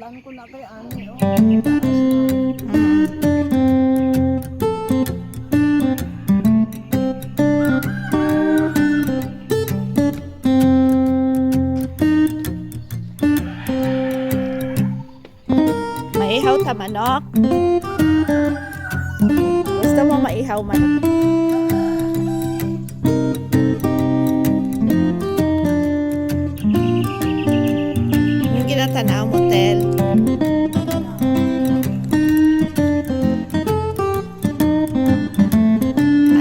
Plan ko na kay ani oh. Taas na. Maihaw ta manok. Gusto mo maihaw manok? Yung ginatanaw motel.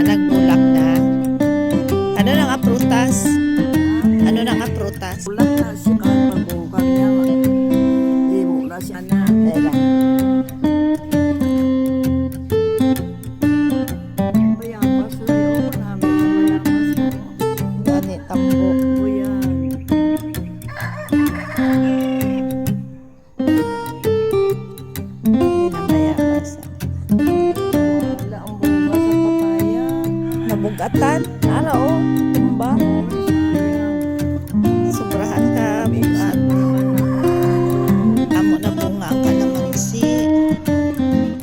Nagbulak na. Ano na nga prutas? Ano na nga prutas? Ulang na si kan pagbukan niya. Ibo na siya na. Teka. Bayabas na yun. Marami na bayabas mo. Gani tambo. O yan. Hindi na bayabas. Wala ang bunga sa papaya. Nabugatan. Ano o? Tumba. Sobrahan ka. Bugat. Amo na bunga ang kalamansi.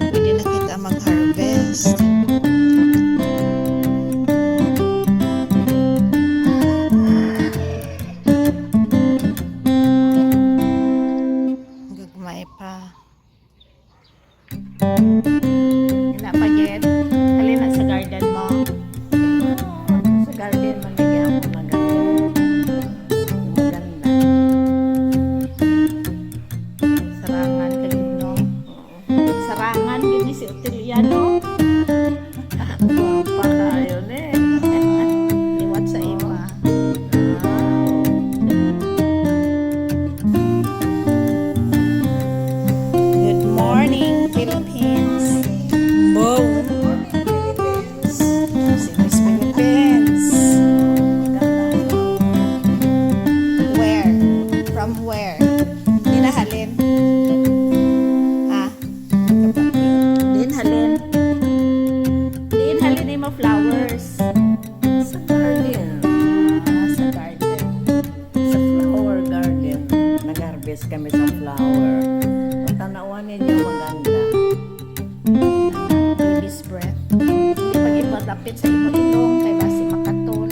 Pwede na kita mag-harvest. Gagmay pa. Ina pa jet. Halin na sa garden mo. Sa garden man nagyan mo maganda. Maganda. Sarangan ka no. Sarangan gini si Utiliano. Guwapa kayo ne. Liwat sa iba. Good morning, Philippines. Boom. Si Miss Philippines. Where? From where? Dinahalin. Ah, Dinhalin. Dinhalin ay flowers. Sa garden. Sa garden. Sa flower garden. Nag-harvest kami sa flower. Tanawan ninyo maganda. Baby's breath. Hindi pag iba dapit sa imo ilong kay basi makatol.